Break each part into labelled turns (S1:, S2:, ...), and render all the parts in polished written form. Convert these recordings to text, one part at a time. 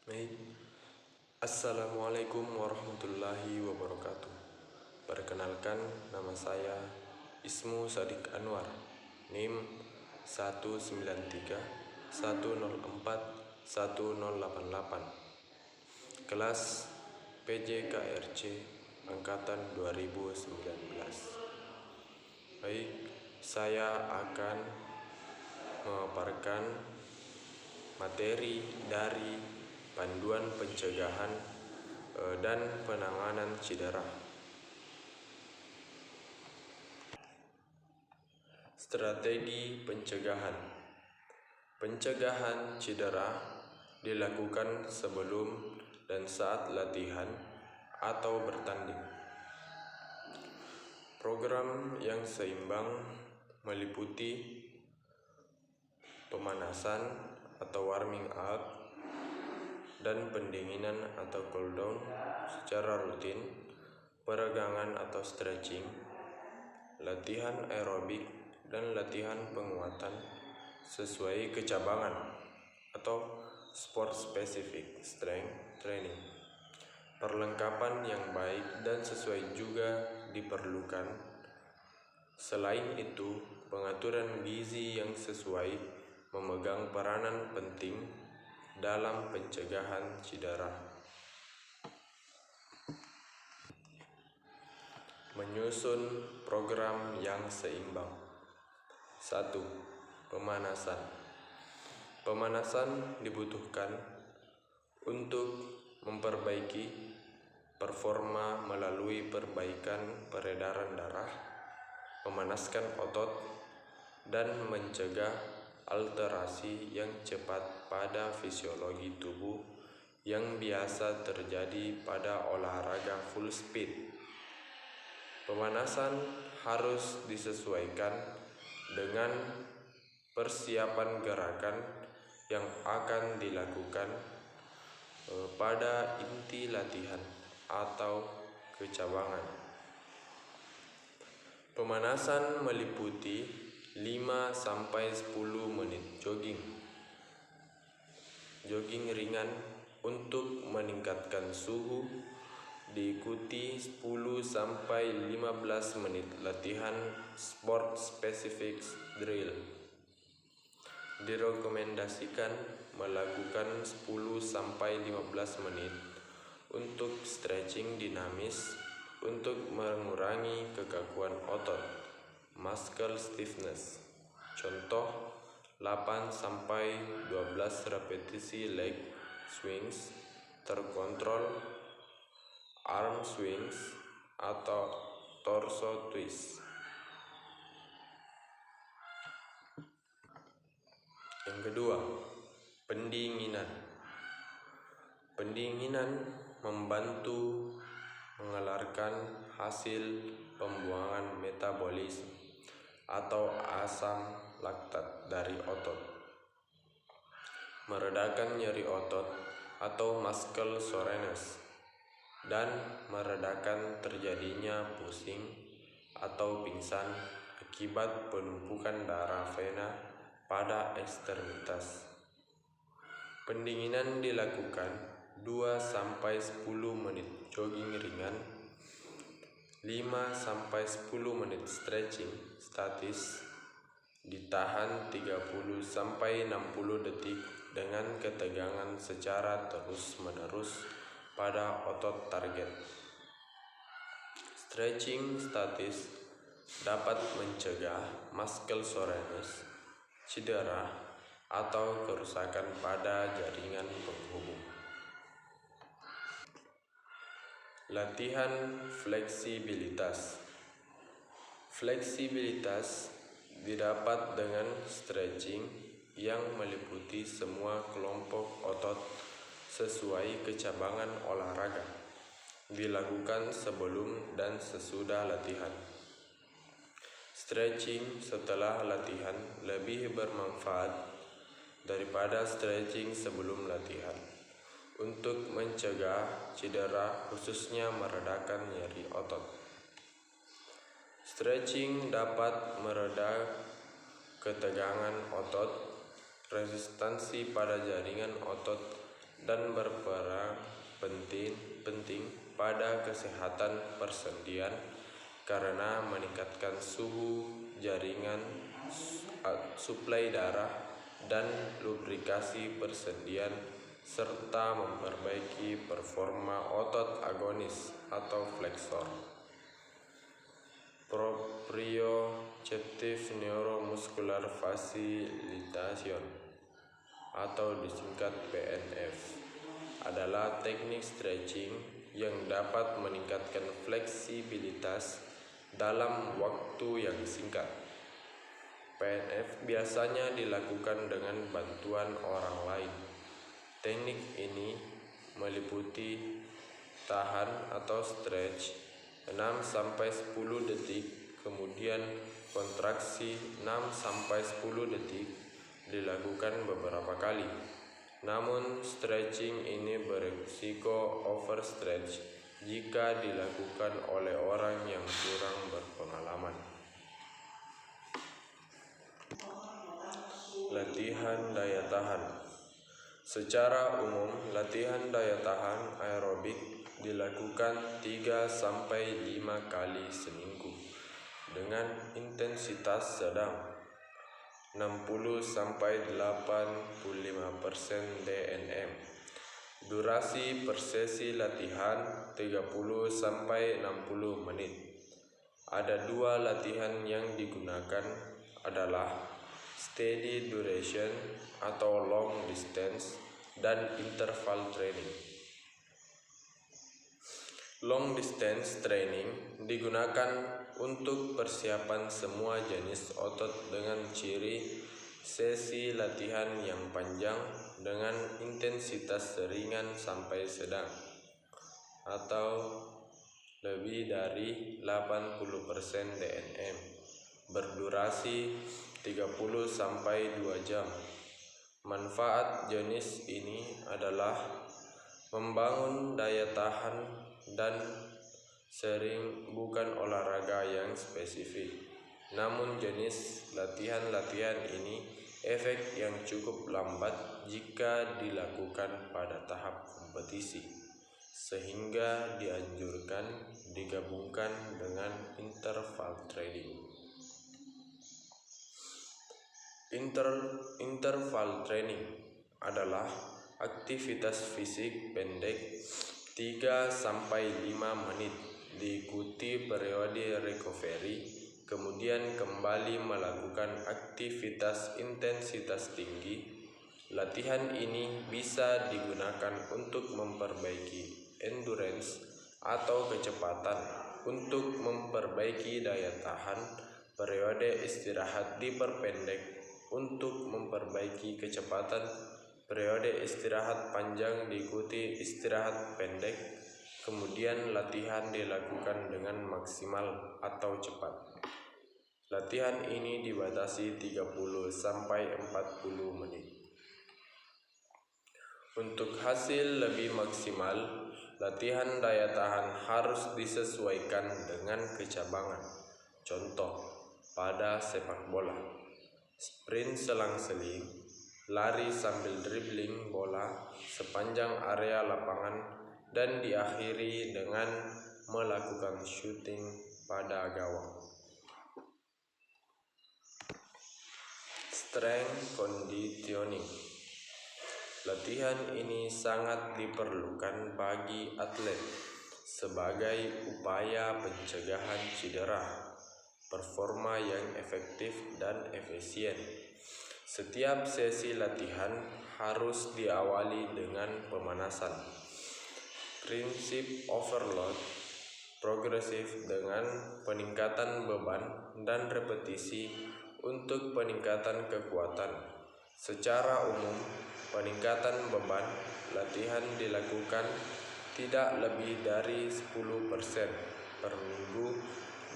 S1: Baik. Assalamualaikum warahmatullahi wabarakatuh. Perkenalkan, nama saya Ismu Sadik Anwar, NIM 1931041041088, kelas PJKRC angkatan 2019. Baik, saya akan memaparkan materi dari panduan pencegahan dan penanganan cedera. Strategi pencegahan. Pencegahan cedera dilakukan sebelum dan saat latihan atau bertanding. Program yang seimbang meliputi pemanasan atau warming up dan pendinginan atau cool down secara rutin, peregangan atau stretching, latihan aerobik dan latihan penguatan sesuai kecabangan atau sport specific strength training. Perlengkapan yang baik dan sesuai juga diperlukan. Selain itu, pengaturan gizi yang sesuai memegang peranan penting dalam pencegahan cedera. Menyusun program yang seimbang. 1. Pemanasan. Pemanasan dibutuhkan untuk memperbaiki performa melalui perbaikan peredaran darah, memanaskan otot, dan mencegah alterasi yang cepat pada fisiologi tubuh yang biasa terjadi pada olahraga full speed. Pemanasan harus disesuaikan dengan persiapan gerakan yang akan dilakukan pada inti latihan atau kecabangan. Pemanasan meliputi 5-10 menit jogging ringan untuk meningkatkan suhu, diikuti 10-15 menit latihan sport specific drill. Direkomendasikan melakukan 10-15 menit untuk stretching dinamis untuk mengurangi kekakuan otot, muscle stiffness. Contoh 8-12 repetisi leg swings terkontrol, arm swings atau torso twist. Yang kedua, pendinginan. Pendinginan membantu mengeluarkan hasil pembuangan metabolisme atau asam laktat dari otot, meredakan nyeri otot atau muscle soreness, dan meredakan terjadinya pusing atau pingsan akibat penumpukan darah vena pada ekstremitas. Pendinginan dilakukan 2-10 menit jogging ringan, 5-10 menit stretching statis, ditahan 30-60 detik dengan ketegangan secara terus-menerus pada otot target. Stretching statis dapat mencegah muscle soreness, cedera, atau kerusakan pada jaringan penghubung. Latihan fleksibilitas. Fleksibilitas didapat dengan stretching yang meliputi semua kelompok otot sesuai kecabangan olahraga, dilakukan sebelum dan sesudah latihan. Stretching setelah latihan lebih bermanfaat daripada stretching sebelum latihan untuk mencegah cedera, khususnya meredakan nyeri otot. Stretching dapat mereda ketegangan otot, resistansi pada jaringan otot, dan berperan penting pada kesehatan persendian karena meningkatkan suhu jaringan, suplai darah, dan lubrikasi persendian, serta memperbaiki performa otot agonis atau flexor. Proprioceptive Neuromuscular Facilitation atau disingkat PNF adalah teknik stretching yang dapat meningkatkan fleksibilitas dalam waktu yang singkat. PNF biasanya dilakukan dengan bantuan orang lain. Teknik ini meliputi tahan atau stretch 6-10 detik, kemudian kontraksi 6-10 detik dilakukan beberapa kali. Namun stretching ini berisiko overstretch jika dilakukan oleh orang yang kurang berpengalaman. Latihan daya tahan. Secara umum, latihan daya tahan aerobik dilakukan 3-5 kali seminggu dengan intensitas sedang 60-85% DNM. Durasi per sesi latihan 30-60 menit. Ada dua latihan yang digunakan adalah steady duration atau long distance dan interval training. Long distance training digunakan untuk persiapan semua jenis otot dengan ciri sesi latihan yang panjang dengan intensitas ringan sampai sedang atau lebih dari 80% DNM, berdurasi 30-2 jam. Manfaat jenis ini adalah membangun daya tahan dan sering bukan olahraga yang spesifik. Namun jenis latihan-latihan ini efek yang cukup lambat jika dilakukan pada tahap kompetisi, sehingga dianjurkan digabungkan dengan interval training. Interval training adalah aktivitas fisik pendek 3-5 menit diikuti periode recovery, kemudian kembali melakukan aktivitas intensitas tinggi. Latihan ini bisa digunakan untuk memperbaiki endurance atau kecepatan, untuk memperbaiki daya tahan. Periode istirahat diperpendek untuk memperbaiki kecepatan. Periode istirahat panjang diikuti istirahat pendek, kemudian latihan dilakukan dengan maksimal atau cepat. Latihan ini dibatasi 30-40 menit. Untuk hasil lebih maksimal, latihan daya tahan harus disesuaikan dengan kecabangan. Contoh, pada sepak bola, sprint selang-seling, lari sambil dribbling bola sepanjang area lapangan, dan diakhiri dengan melakukan shooting pada gawang. Strength conditioning. Latihan ini sangat diperlukan bagi atlet sebagai upaya pencegahan cedera, performa yang efektif dan efisien. Setiap sesi latihan harus diawali dengan pemanasan. Prinsip overload progresif dengan peningkatan beban dan repetisi untuk peningkatan kekuatan. Secara umum, peningkatan beban latihan dilakukan tidak lebih dari 10% per minggu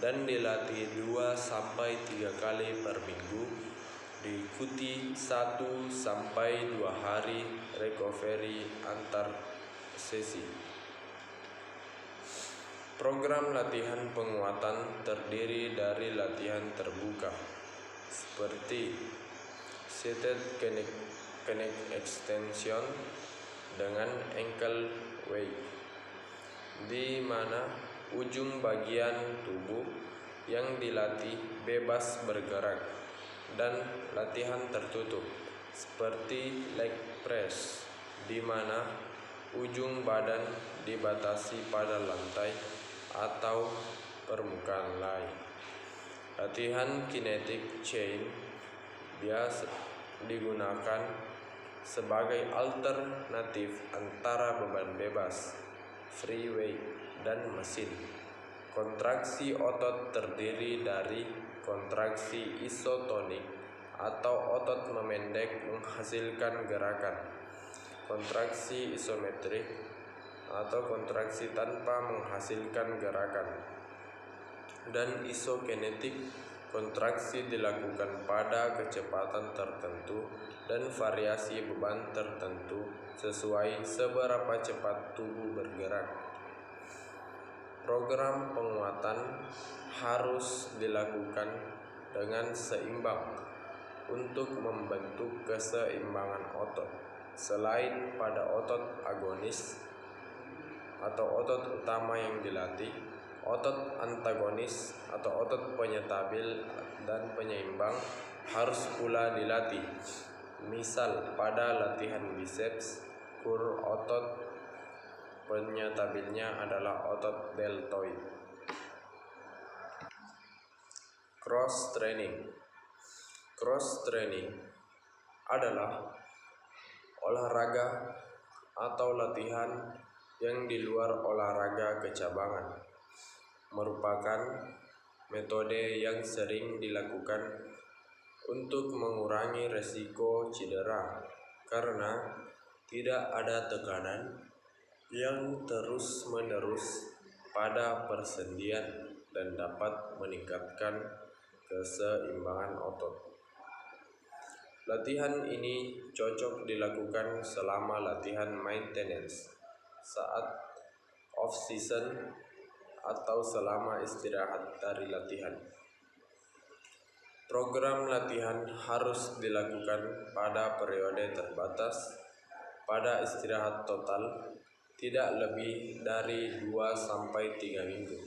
S1: dan dilatih 2-3 kali per minggu, diikuti 1-2 hari recovery antar sesi. Program latihan penguatan terdiri dari latihan terbuka seperti seated kinetic extension, dengan ankle weight, di mana ujung bagian tubuh yang dilatih bebas bergerak, dan latihan tertutup seperti leg press, di mana ujung badan dibatasi pada lantai atau permukaan lain. Latihan kinetic chain biasa digunakan sebagai alternatif antara beban bebas, free weight, dan mesin. Kontraksi otot terdiri dari kontraksi isotonik atau otot memendek menghasilkan gerakan, kontraksi isometrik atau kontraksi tanpa menghasilkan gerakan, dan isokinetik. Kontraksi dilakukan pada kecepatan tertentu dan variasi beban tertentu sesuai seberapa cepat tubuh bergerak. Program penguatan harus dilakukan dengan seimbang untuk membentuk keseimbangan otot. Selain pada otot agonis atau otot utama yang dilatih, otot antagonis atau otot penyetabil dan penyeimbang harus pula dilatih. Misal pada latihan biceps core, otot penyetabilnya adalah otot deltoid. Cross training. Cross training adalah olahraga atau latihan yang di luar olahraga kecabangan. Merupakan metode yang sering dilakukan untuk mengurangi resiko cedera karena tidak ada tekanan yang terus-menerus pada persendian dan dapat meningkatkan keseimbangan otot. Latihan ini cocok dilakukan selama latihan maintenance, saat off-season, atau selama istirahat dari latihan. Program latihan harus dilakukan pada periode terbatas. Pada istirahat total tidak lebih dari 2-3 minggu.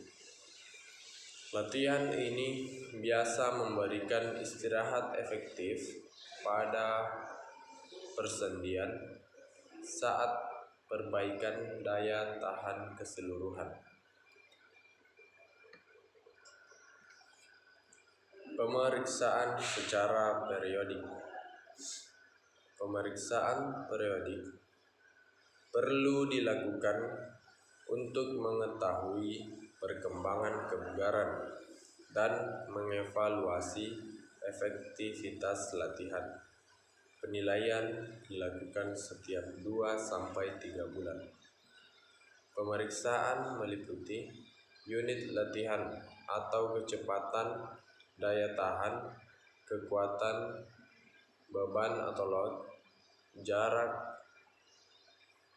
S1: Latihan ini biasa memberikan istirahat efektif pada persendian saat perbaikan daya tahan keseluruhan. Pemeriksaan secara periodik. Pemeriksaan periodik perlu dilakukan untuk mengetahui perkembangan kebugaran dan mengevaluasi efektivitas latihan. Penilaian dilakukan setiap 2-3 bulan. Pemeriksaan meliputi unit latihan atau kecepatan, daya tahan, kekuatan, beban atau load, jarak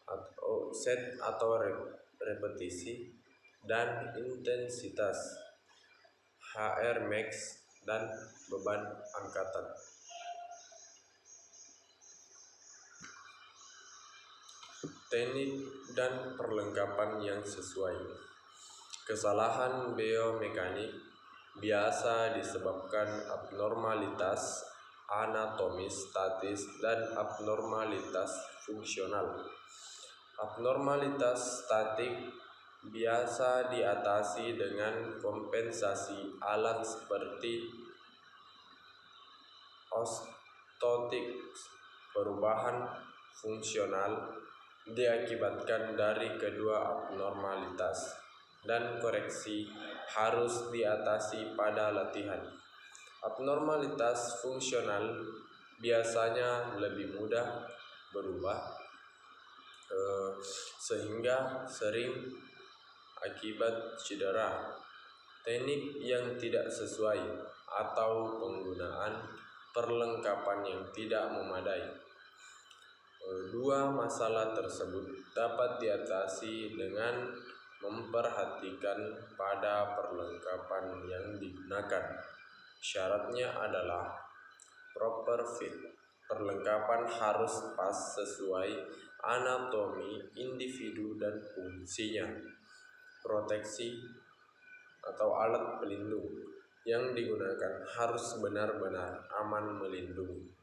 S1: atau set atau repetisi, dan intensitas, HR max, dan beban angkatan. Teknik dan perlengkapan yang sesuai. Kesalahan biomekanik biasa disebabkan abnormalitas anatomis statis dan abnormalitas fungsional. Abnormalitas statik biasa diatasi dengan kompensasi alat seperti ortotics. Perubahan fungsional diakibatkan dari kedua abnormalitas, dan koreksi harus diatasi pada latihan. Abnormalitas fungsional biasanya lebih mudah berubah sehingga sering akibat cedera, teknik yang tidak sesuai, atau penggunaan perlengkapan yang tidak memadai. Dua masalah tersebut dapat diatasi dengan memperhatikan pada perlengkapan yang digunakan. Syaratnya adalah proper fit. Perlengkapan harus pas sesuai anatomi individu dan fungsinya. Proteksi atau alat pelindung yang digunakan harus benar-benar aman melindungi.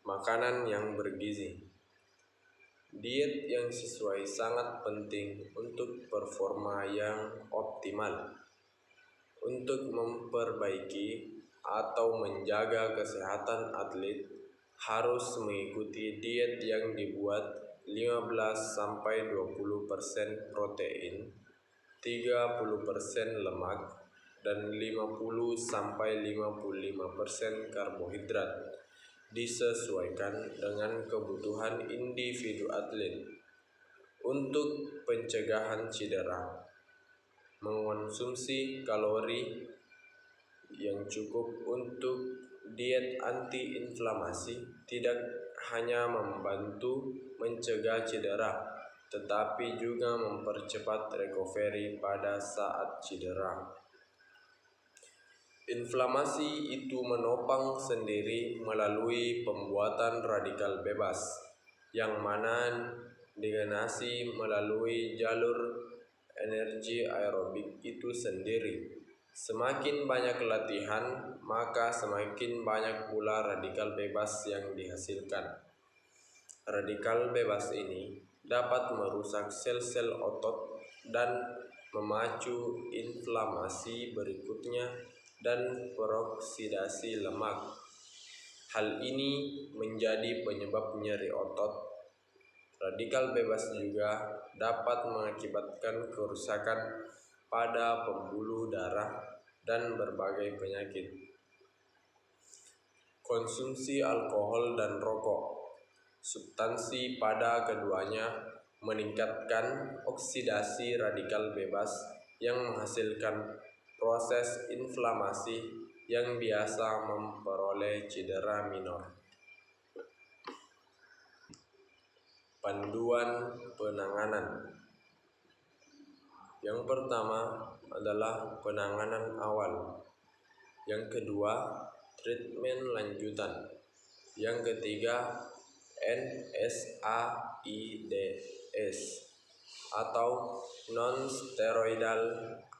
S1: Makanan yang bergizi. Diet yang sesuai sangat penting untuk performa yang optimal. Untuk memperbaiki atau menjaga kesehatan atlet, harus mengikuti diet yang dibuat 15-20% protein, 30% lemak, dan 50-55% karbohidrat, disesuaikan dengan kebutuhan individu atlet. Untuk pencegahan cedera, mengonsumsi kalori yang cukup untuk diet anti-inflamasi tidak hanya membantu mencegah cedera, tetapi juga mempercepat recovery pada saat cedera. Inflamasi itu menopang sendiri melalui pembuatan radikal bebas, yang mana digenasi melalui jalur energi aerobik itu sendiri. Semakin banyak latihan, maka semakin banyak pula radikal bebas yang dihasilkan. Radikal bebas ini dapat merusak sel-sel otot dan memacu inflamasi berikutnya dan peroksidasi lemak. Hal ini menjadi penyebab nyeri otot. Radikal bebas juga dapat mengakibatkan kerusakan pada pembuluh darah dan berbagai penyakit. Konsumsi alkohol dan rokok. Substansi pada keduanya meningkatkan oksidasi radikal bebas yang menghasilkan proses inflamasi yang biasa memperoleh cedera minor. Panduan penanganan. Yang pertama adalah penanganan awal. Yang kedua, treatment lanjutan. Yang ketiga, NSAIDs atau non-steroidal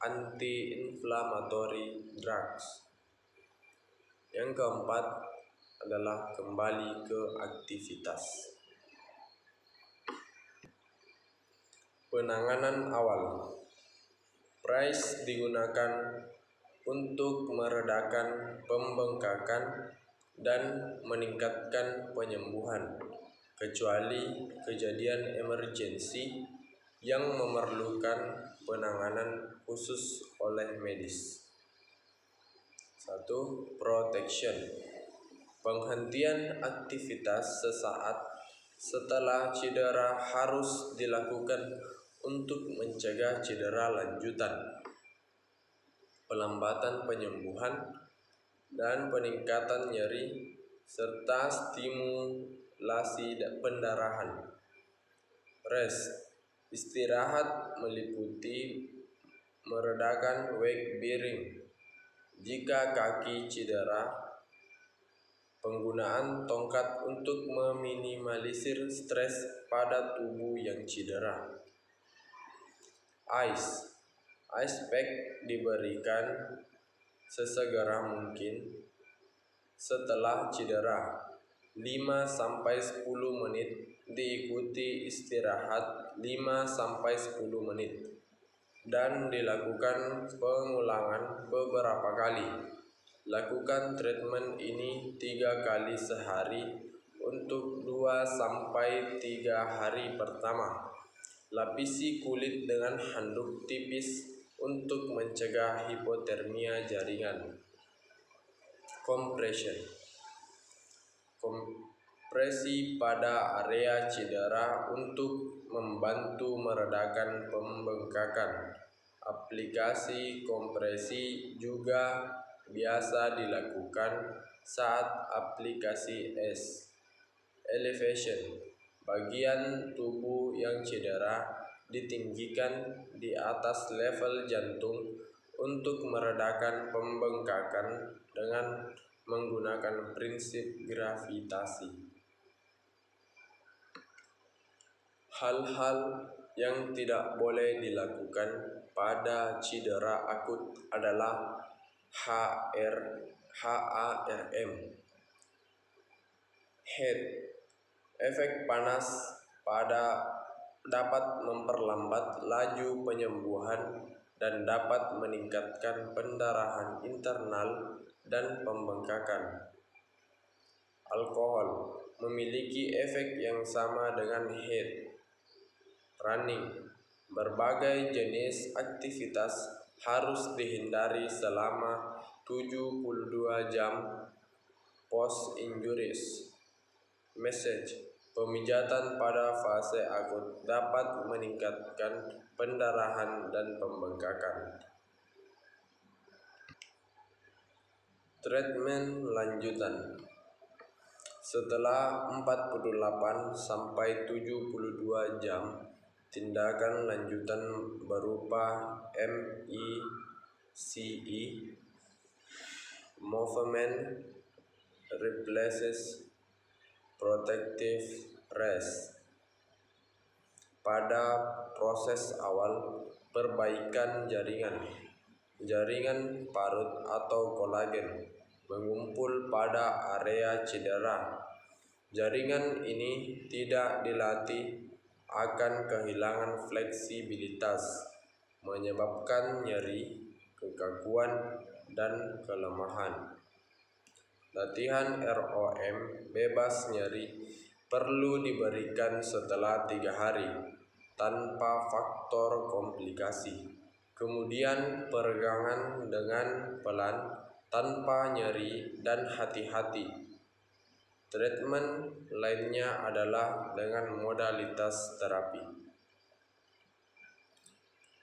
S1: anti-inflammatory drugs. Yang keempat adalah kembali ke aktivitas. Penanganan awal. PRICE digunakan untuk meredakan pembengkakan dan meningkatkan penyembuhan, kecuali kejadian emergensi yang memerlukan penanganan khusus oleh medis. 1. Protection. Penghentian aktivitas sesaat setelah cedera harus dilakukan untuk mencegah cedera lanjutan, pelambatan penyembuhan, dan peningkatan nyeri, serta stimulasi pendarahan. Rest. Istirahat meliputi meredakan weight bearing. Jika kaki cedera, penggunaan tongkat untuk meminimalisir stres pada tubuh yang cedera. Ice pack diberikan sesegera mungkin setelah cedera, 5-10 menit, diikuti istirahat 5-10 menit, dan dilakukan pengulangan beberapa kali. Lakukan treatment ini 3 kali sehari untuk 2-3 hari pertama. Lapisi kulit dengan handuk tipis untuk mencegah hipotermia jaringan. Compression. Kompresi pada area cedera untuk membantu meredakan pembengkakan. Aplikasi kompresi juga biasa dilakukan saat aplikasi es. Elevation. Bagian tubuh yang cedera ditinggikan di atas level jantung untuk meredakan pembengkakan dengan menggunakan prinsip gravitasi. Hal-hal yang tidak boleh dilakukan pada cedera akut adalah HARM. Head. Efek panas dapat memperlambat laju penyembuhan dan dapat meningkatkan pendarahan internal dan pembengkakan. Alkohol memiliki efek yang sama dengan head. Running. Berbagai jenis aktivitas harus dihindari selama 72 jam post-injuries. Message. Pemijatan pada fase akut dapat meningkatkan pendarahan dan pembengkakan. Treatment lanjutan. Setelah 48 sampai 72 jam, tindakan lanjutan berupa MICE, Movement Replaces Protective Rest. Pada proses awal, perbaikan jaringan parut atau kolagen mengumpul pada area cedera. Jaringan ini tidak dilatih akan kehilangan fleksibilitas, menyebabkan nyeri, kekakuan, dan kelemahan. Latihan ROM bebas nyeri perlu diberikan setelah 3 hari tanpa faktor komplikasi. Kemudian peregangan dengan pelan tanpa nyeri dan hati-hati. Treatment lainnya adalah dengan modalitas terapi.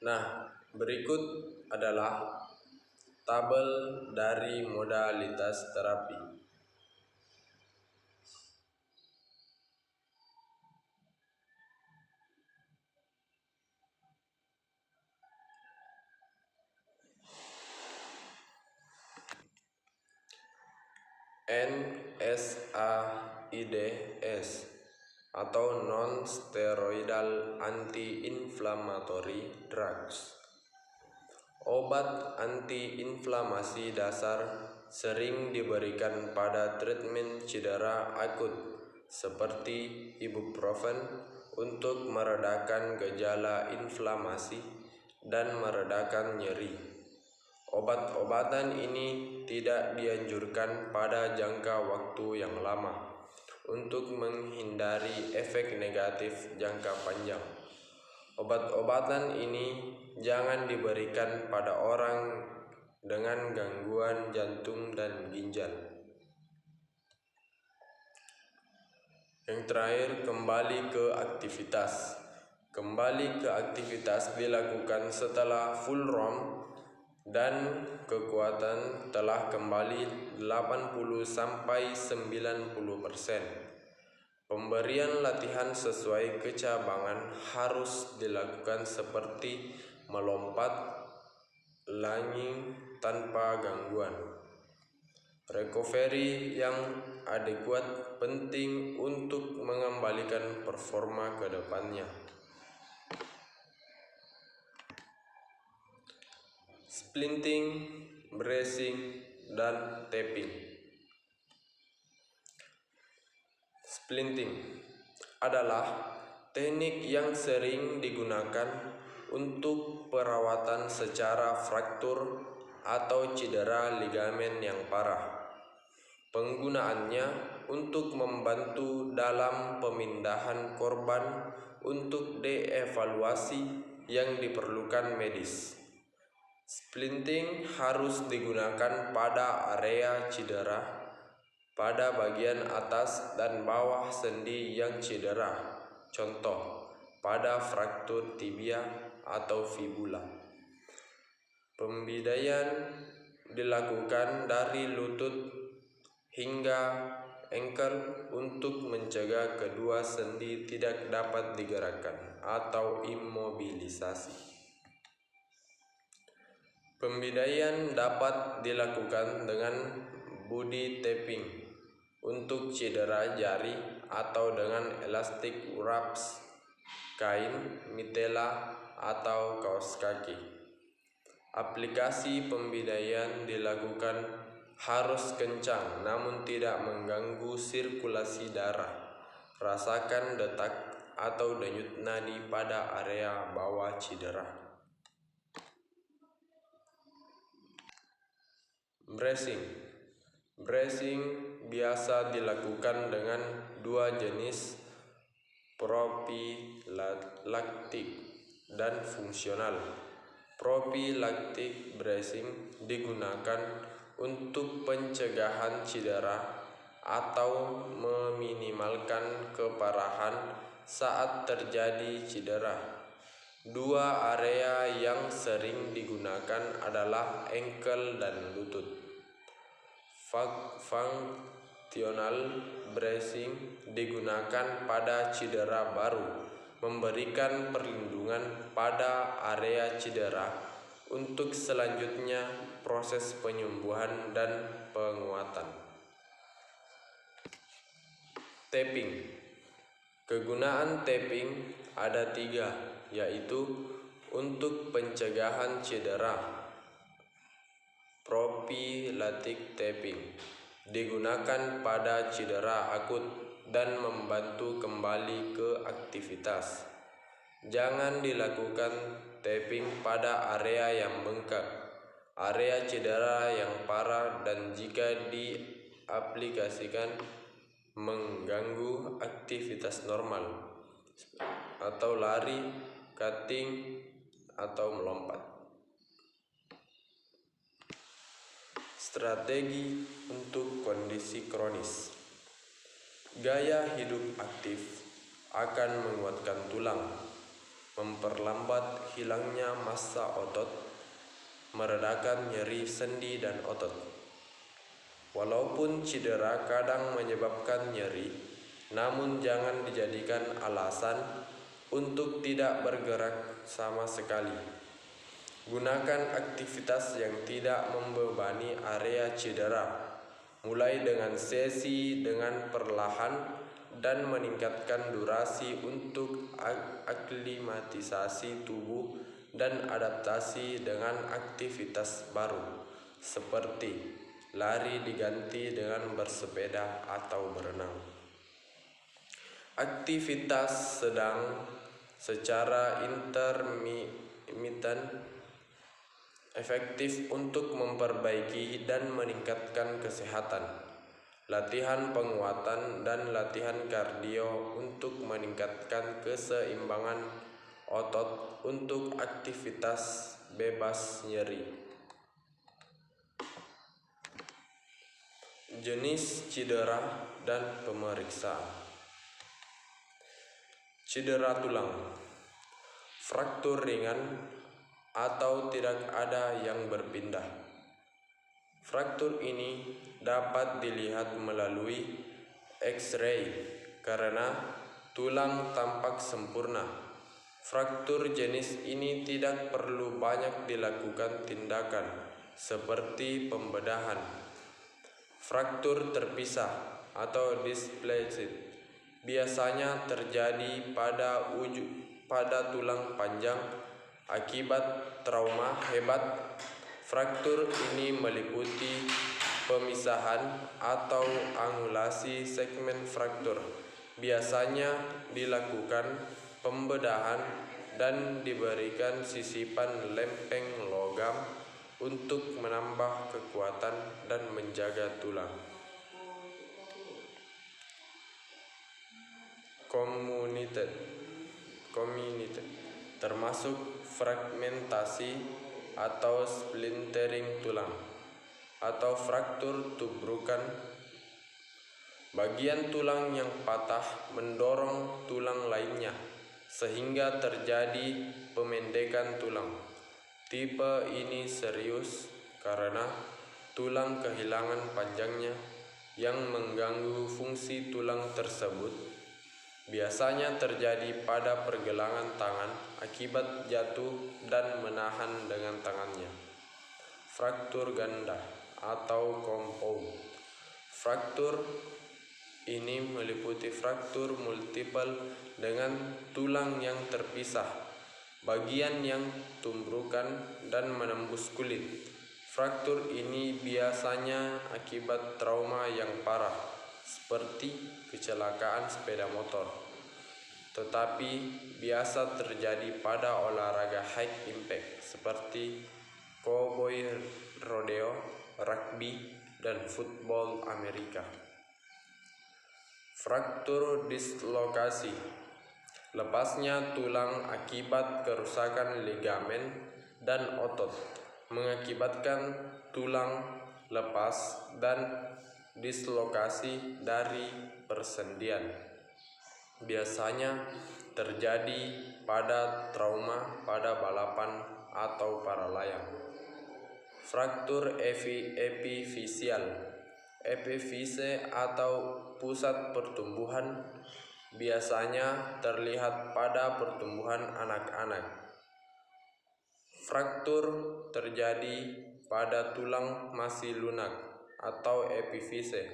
S1: Nah, berikut adalah tabel dari modalitas terapi. NSAIDs atau non-steroidal anti-inflammatory drugs. Obat anti-inflamasi dasar sering diberikan pada treatment cedera akut seperti ibuprofen untuk meredakan gejala inflamasi dan meredakan nyeri. Obat-obatan ini tidak dianjurkan pada jangka waktu yang lama untuk menghindari efek negatif jangka panjang. Obat-obatan ini jangan diberikan pada orang dengan gangguan jantung dan ginjal. Yang terakhir, kembali ke aktivitas. Kembali ke aktivitas dilakukan setelah full ROM dan kekuatan telah kembali 80-90%. Pemberian latihan sesuai kecabangan harus dilakukan seperti melompat, lunging tanpa gangguan. Recovery yang adekuat penting untuk mengembalikan performa ke depannya. Splinting, bracing, dan tapping. Splinting adalah teknik yang sering digunakan untuk perawatan secara fraktur atau cedera ligamen yang parah. Penggunaannya untuk membantu dalam pemindahan korban untuk deevaluasi yang diperlukan medis. Splinting harus digunakan pada area cedera, pada bagian atas dan bawah sendi yang cedera, contoh, pada fraktur tibia atau fibula. Pembidaian dilakukan dari lutut hingga ankle untuk mencegah kedua sendi tidak dapat digerakkan atau imobilisasi. Pembidaian dapat dilakukan dengan body tapping untuk cedera jari atau dengan elastic wraps, kain, mitela, atau kaos kaki. Aplikasi pembidaian dilakukan harus kencang namun tidak mengganggu sirkulasi darah. Rasakan detak atau denyut nadi pada area bawah cedera. Bracing biasa dilakukan dengan dua jenis profilaktik dan fungsional. Profilaktik bracing digunakan untuk pencegahan cedera atau meminimalkan keparahan saat terjadi cedera. Dua area yang sering digunakan adalah ankle dan lutut. Functional bracing digunakan pada cedera baru, memberikan perlindungan pada area cedera untuk selanjutnya proses penyembuhan dan penguatan. Tapping. Kegunaan tapping ada 3, yaitu untuk pencegahan cedera. Prophylactic tapping digunakan pada cedera akut dan membantu kembali ke aktivitas. Jangan dilakukan tapping pada area yang bengkak, area cedera yang parah, dan jika diaplikasikan mengganggu aktivitas normal atau lari, cutting, atau melompat. Strategi untuk kondisi kronis. Gaya hidup aktif akan menguatkan tulang, memperlambat hilangnya massa otot, meredakan nyeri sendi dan otot. Walaupun cedera kadang menyebabkan nyeri, namun jangan dijadikan alasan untuk tidak bergerak sama sekali. Gunakan aktivitas yang tidak membebani area cedera, mulai dengan sesi dengan perlahan dan meningkatkan durasi untuk aklimatisasi tubuh dan adaptasi dengan aktivitas baru, seperti lari diganti dengan bersepeda atau berenang. Aktivitas sedang secara intermittent efektif untuk memperbaiki dan meningkatkan kesehatan. Latihan penguatan dan latihan kardio untuk meningkatkan keseimbangan otot untuk aktivitas bebas nyeri. Jenis cedera dan pemeriksaan. Cedera tulang, fraktur ringan atau tidak ada yang berpindah. Fraktur ini dapat dilihat melalui X-ray karena tulang tampak sempurna. Fraktur jenis ini tidak perlu banyak dilakukan tindakan seperti pembedahan. Fraktur terpisah atau displaced biasanya terjadi pada tulang panjang akibat trauma hebat. Fraktur ini meliputi pemisahan atau angulasi segmen fraktur. Biasanya dilakukan pembedahan dan diberikan sisipan lempeng logam untuk menambah kekuatan dan menjaga tulang. Comminuted termasuk fragmentasi atau splintering tulang atau fraktur tubrukan. Bagian tulang yang patah mendorong tulang lainnya sehingga terjadi pemendekan tulang. Tipe ini serius karena tulang kehilangan panjangnya yang mengganggu fungsi tulang tersebut. Biasanya terjadi pada pergelangan tangan akibat jatuh dan menahan dengan tangannya. Fraktur ganda atau compound Fraktur ini meliputi fraktur multiple dengan tulang yang terpisah, bagian yang tumbrukan dan menembus kulit. Fraktur ini biasanya akibat trauma yang parah, seperti kecelakaan sepeda motor, tetapi biasa terjadi pada olahraga high impact seperti cowboy rodeo, rugby, dan football Amerika. Fraktur dislokasi, lepasnya tulang akibat kerusakan ligamen dan otot, mengakibatkan tulang lepas dan dislokasi dari persendian. Biasanya terjadi pada trauma pada balapan atau para layang. Fraktur epifisial, epifise atau pusat pertumbuhan, biasanya terlihat pada pertumbuhan anak-anak. Fraktur terjadi pada tulang masih lunak atau epifise.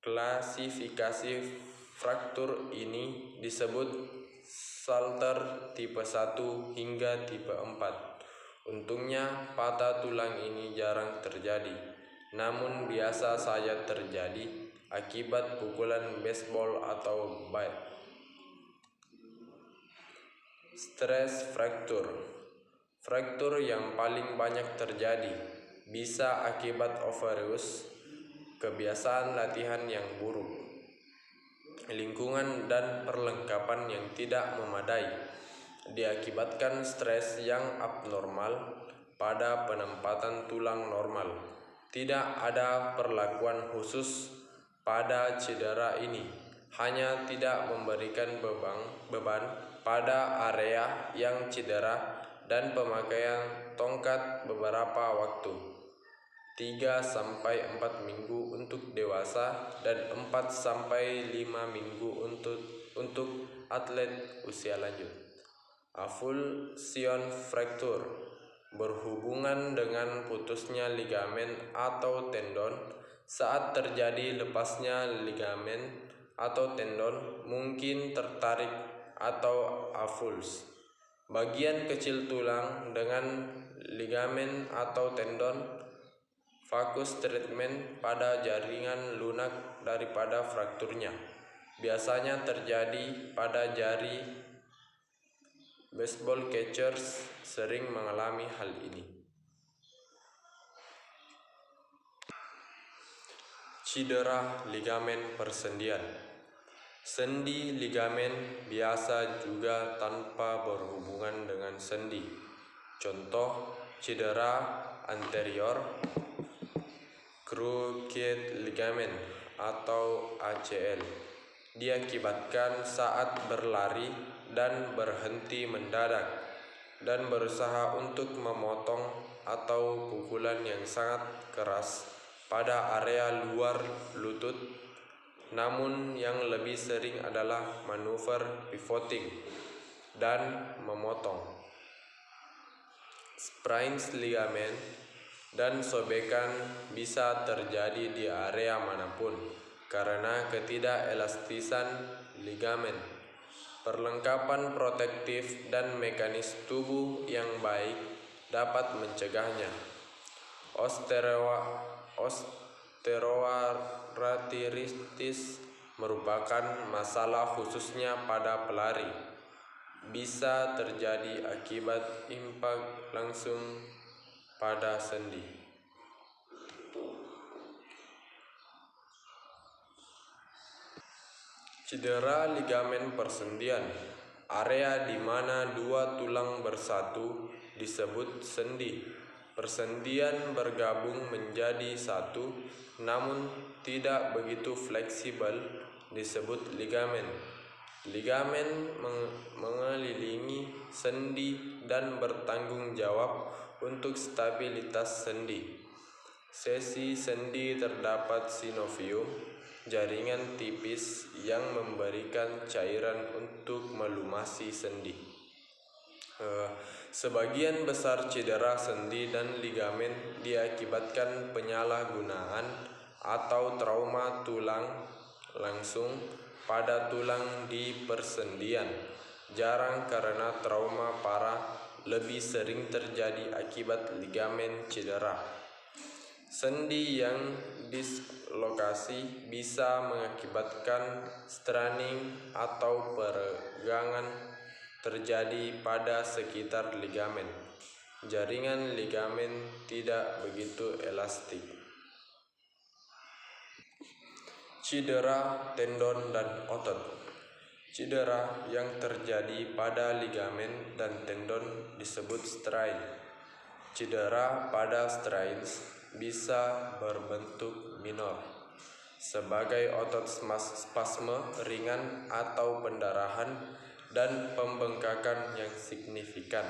S1: Klasifikasi fraktur ini disebut Salter tipe 1 hingga tipe 4. Untungnya patah tulang ini jarang terjadi, namun biasa saja terjadi akibat pukulan baseball atau bat. Stress fraktur, fraktur yang paling banyak terjadi bisa akibat overuse, kebiasaan latihan yang buruk, lingkungan dan perlengkapan yang tidak memadai, diakibatkan stres yang abnormal pada penempatan tulang normal. Tidak ada perlakuan khusus pada cedera ini, hanya tidak memberikan beban pada area yang cedera dan pemakaian tongkat beberapa waktu, 3-4 minggu untuk dewasa dan 4-5 minggu untuk atlet usia lanjut. Avulsion fraktur berhubungan dengan putusnya ligamen atau tendon. Saat terjadi lepasnya ligamen atau tendon, mungkin tertarik atau avulsi bagian kecil tulang dengan ligamen atau tendon. Vagus treatment pada jaringan lunak daripada frakturnya. Biasanya terjadi pada jari. Baseball catchers sering mengalami hal ini. Cedera ligamen persendian. Sendi ligamen biasa juga tanpa berhubungan dengan sendi. Contoh cedera anterior cruciate ligament atau ACL diakibatkan saat berlari dan berhenti mendadak dan berusaha untuk memotong atau pukulan yang sangat keras pada area luar lutut. Namun yang lebih sering adalah manuver pivoting dan memotong. Sprains ligamen dan sobekan bisa terjadi di area manapun karena ketidakelastisan ligamen. Perlengkapan protektif dan mekanis tubuh yang baik dapat mencegahnya. Osteoartritis merupakan masalah khususnya pada pelari. Bisa terjadi akibat impak langsung pada sendi. Cedera ligamen persendian, area di mana dua tulang bersatu disebut sendi. Persendian bergabung menjadi satu, namun tidak begitu fleksibel, disebut ligamen. Ligamen mengelilingi sendi dan bertanggung jawab untuk stabilitas sendi. Sesi sendi terdapat sinovium, jaringan tipis yang memberikan cairan untuk melumasi sendi. Sebagian besar cedera sendi dan ligamen diakibatkan penyalahgunaan atau trauma tulang langsung pada tulang di persendian. Jarang karena trauma parah, lebih sering terjadi akibat ligamen cedera. Sendi yang dislokasi bisa mengakibatkan straining atau peregangan terjadi pada sekitar ligamen. Jaringan ligamen tidak begitu elastik. Cedera tendon dan otot. Cedera yang terjadi pada ligamen dan tendon disebut strain. Cedera pada strains bisa berbentuk minor sebagai otot spasme ringan atau pendarahan dan pembengkakan yang signifikan.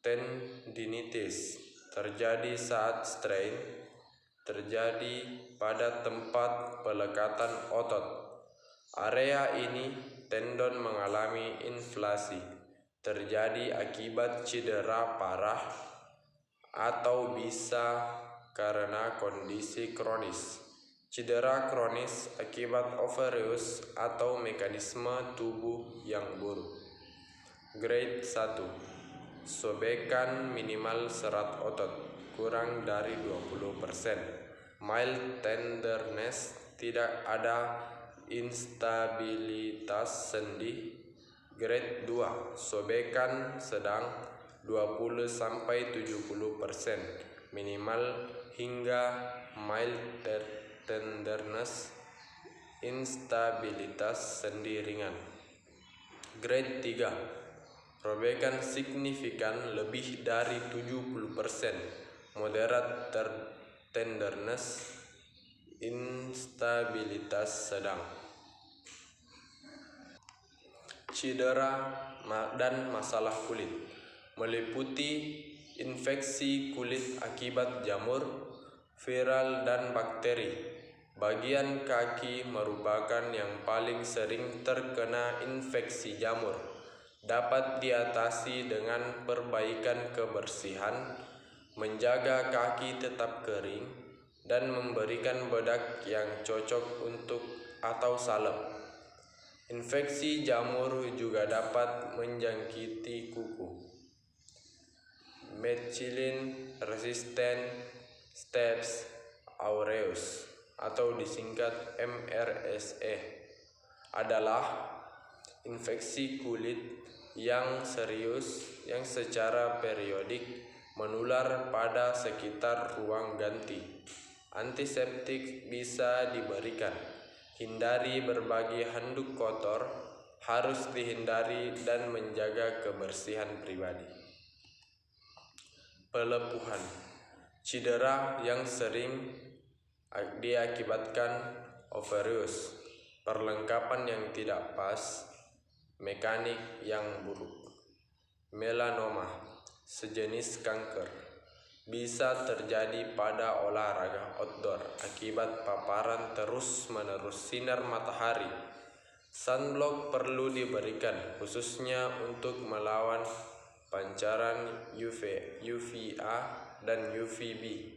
S1: Tendinitis terjadi saat strain terjadi pada tempat pelekatan otot. Area ini tendon mengalami inflasi, terjadi akibat cedera parah atau bisa karena kondisi kronis. Cedera kronis akibat overuse atau mekanisme tubuh yang buruk. Grade 1. Sobekan minimal serat otot kurang dari 20%. Mild tenderness, tidak ada instabilitas sendi. Grade 2. Sobekan sedang 20-70%. Minimal hingga mild tenderness. Instabilitas sendi ringan. Grade 3. Robekan signifikan lebih dari 70%. Moderate tenderness. Instabilitas sedang. Cedera dan masalah kulit meliputi infeksi kulit akibat jamur, viral dan bakteri. Bagian kaki merupakan yang paling sering terkena infeksi jamur. Dapat diatasi dengan perbaikan kebersihan, menjaga kaki tetap kering, dan memberikan bedak yang cocok untuk atau salep. Infeksi jamur juga dapat menjangkiti kuku. Methicillin resistant staph aureus atau disingkat MRSA adalah infeksi kulit yang serius yang secara periodik menular pada sekitar ruang ganti. Antiseptik bisa diberikan. Hindari berbagi handuk kotor, harus dihindari dan menjaga kebersihan pribadi. Pelepuhan. Cedera yang sering diakibatkan overuse, perlengkapan yang tidak pas, mekanik yang buruk. Melanoma, sejenis kanker, bisa terjadi pada olahraga outdoor akibat paparan terus-menerus sinar matahari. Sunblock perlu diberikan khususnya untuk melawan pancaran UVA dan UVB.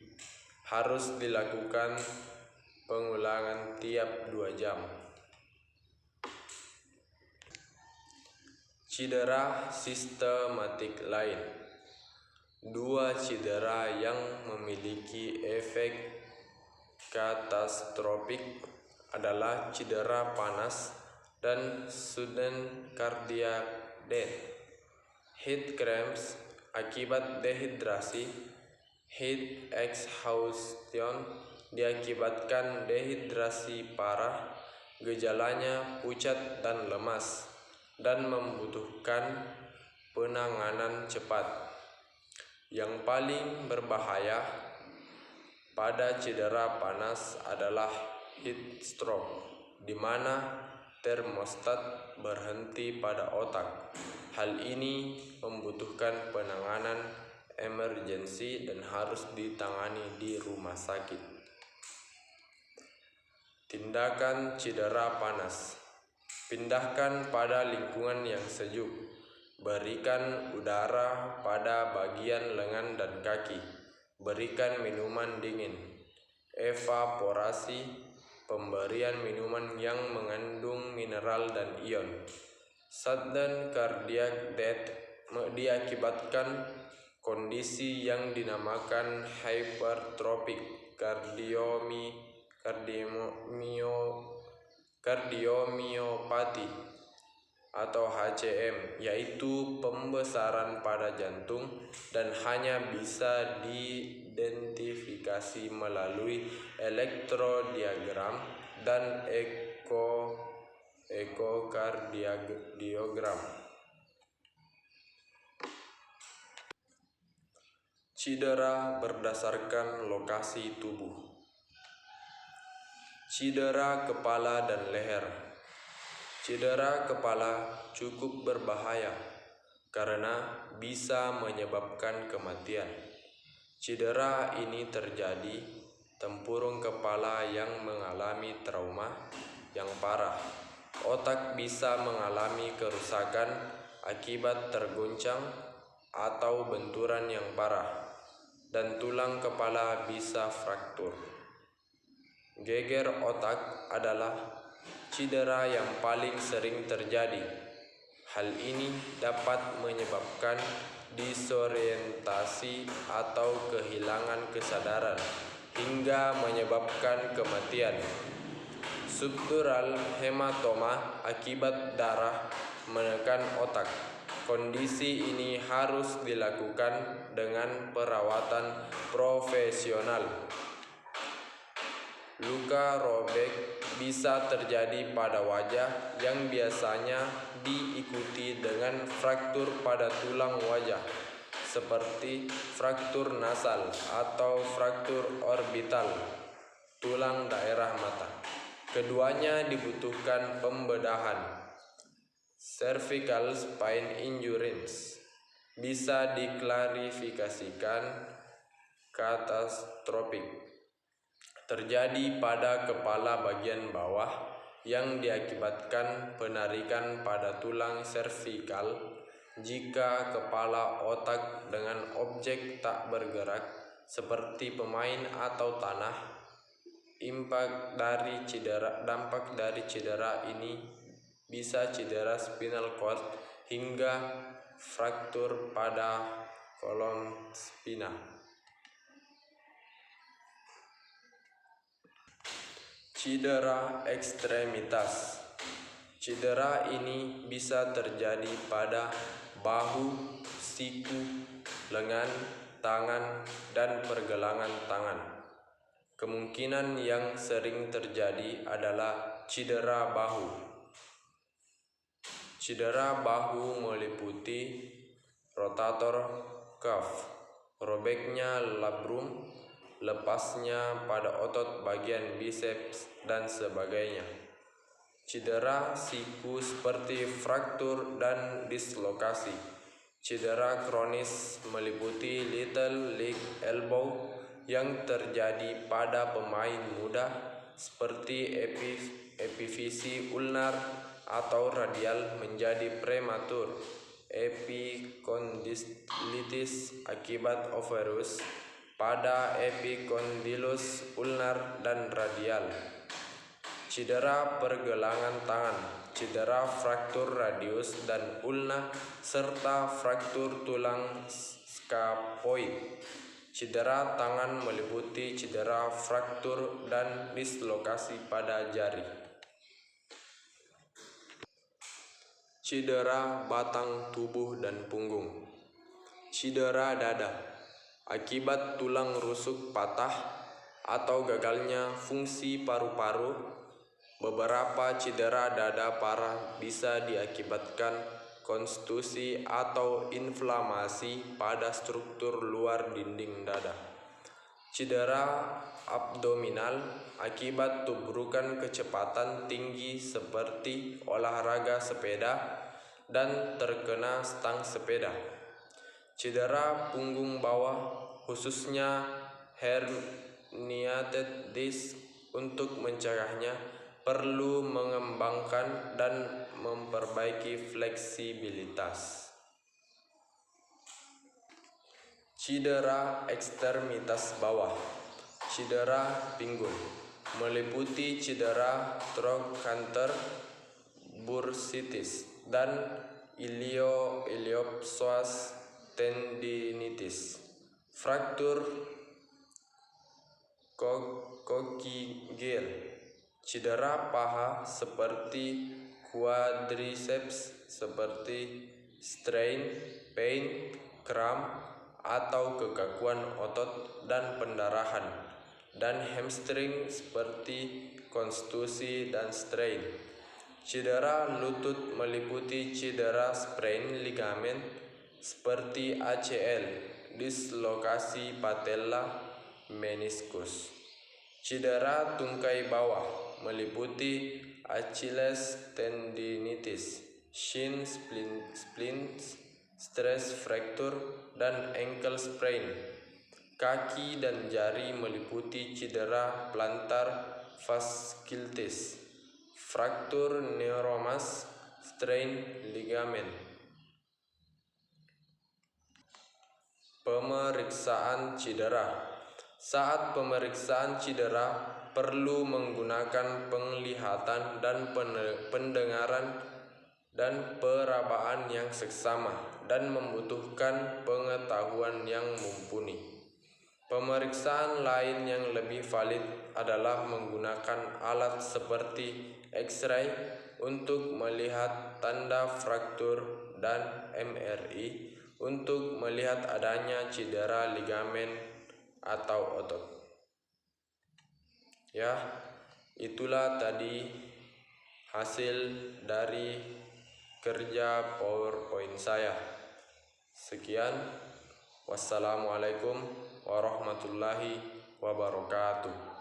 S1: Harus dilakukan pengulangan tiap 2 jam. Cedera sistematik lain. 2 cedera yang memiliki efek katastrofik adalah cedera panas dan sudden cardiac death. Heat cramps akibat dehidrasi. Heat exhaustion diakibatkan dehidrasi parah. Gejalanya pucat dan lemas dan membutuhkan penanganan cepat. Yang paling berbahaya pada cedera panas adalah heat stroke, di mana termostat berhenti pada otak. Hal ini membutuhkan penanganan emergensi dan harus ditangani di rumah sakit. Tindakan cedera panas. Pindahkan pada lingkungan yang sejuk. Berikan udara pada bagian lengan dan kaki. Berikan minuman dingin. Evaporasi, pemberian minuman yang mengandung mineral dan ion. Sudden cardiac death diakibatkan kondisi yang dinamakan hypertrophic cardiomyopathy atau HCM, yaitu pembesaran pada jantung dan hanya bisa diidentifikasi melalui elektrodiogram dan ekokardiogram. Cedera berdasarkan lokasi tubuh. Cedera kepala dan leher. Cedera kepala cukup berbahaya karena bisa menyebabkan kematian. Cedera ini terjadi tempurung kepala yang mengalami trauma yang parah. Otak bisa mengalami kerusakan akibat terguncang atau benturan yang parah, dan tulang kepala bisa fraktur. Geger otak adalah cedera yang paling sering terjadi. Hal ini dapat menyebabkan disorientasi atau kehilangan kesadaran hingga menyebabkan kematian. Subdural hematoma akibat darah menekan otak. Kondisi ini harus dilakukan dengan perawatan profesional. Luka robek bisa terjadi pada wajah yang biasanya diikuti dengan fraktur pada tulang wajah, seperti fraktur nasal atau fraktur orbital tulang daerah mata. Keduanya dibutuhkan pembedahan. Cervical spine injuries bisa diklarifikasikan katastrofik, terjadi pada kepala bagian bawah yang diakibatkan penarikan pada tulang servikal. Jika kepala otak dengan objek tak bergerak seperti pemain atau tanah, dampak dari cedera ini bisa cedera spinal cord hingga fraktur pada kolom spina. Cedera ekstremitas. Cedera ini bisa terjadi pada bahu, siku, lengan, tangan, dan pergelangan tangan. Kemungkinan yang sering terjadi adalah cedera bahu. Cedera bahu meliputi rotator cuff, robeknya labrum, lepasnya pada otot bagian biceps, dan sebagainya. Cedera siku seperti fraktur dan dislokasi. Cedera kronis meliputi little league elbow yang terjadi pada pemain muda seperti epifisi ulnar atau radial menjadi prematur, epikondilitis akibat overuse pada epikondylus ulnar dan radial. Cedera pergelangan tangan, cedera fraktur radius dan ulna, serta fraktur tulang scapupoid. Cedera tangan meliputi cedera fraktur dan dislokasi pada jari. Cedera batang tubuh dan punggung. Cedera dada akibat tulang rusuk patah atau gagalnya fungsi paru-paru. Beberapa cedera dada parah bisa diakibatkan kontusi atau inflamasi pada struktur luar dinding dada. Cedera abdominal akibat tubrukan kecepatan tinggi seperti olahraga sepeda dan terkena stang sepeda. Cedera punggung bawah, khususnya herniated disc, untuk mencegahnya perlu mengembangkan dan memperbaiki fleksibilitas. Cedera ekstremitas bawah, cedera pinggul, meliputi cedera trochanter, bursitis, dan iliopsoas tendinitis. Fraktur kokigil, cedera paha seperti quadriceps seperti strain, pain, kram, atau kekakuan otot dan pendarahan, dan hamstring seperti kontusi dan strain. Cedera lutut meliputi cedera sprain ligamen seperti ACL, dislokasi patella, meniskus. Cedera tungkai bawah meliputi Achilles tendinitis, shin splints, stress fracture, dan ankle sprain. Kaki dan jari meliputi cedera plantar fasciitis, fraktur neuromas, strain ligamen. Pemeriksaan cedera. Saat pemeriksaan cedera, perlu menggunakan penglihatan dan pendengaran dan perabaan yang seksama dan membutuhkan pengetahuan yang mumpuni. Pemeriksaan lain yang lebih valid adalah menggunakan alat seperti X-ray untuk melihat tanda fraktur dan MRI untuk melihat adanya cedera ligamen atau otot. Ya, itulah tadi hasil dari kerja PowerPoint saya. Sekian, wassalamualaikum warahmatullahi wabarakatuh.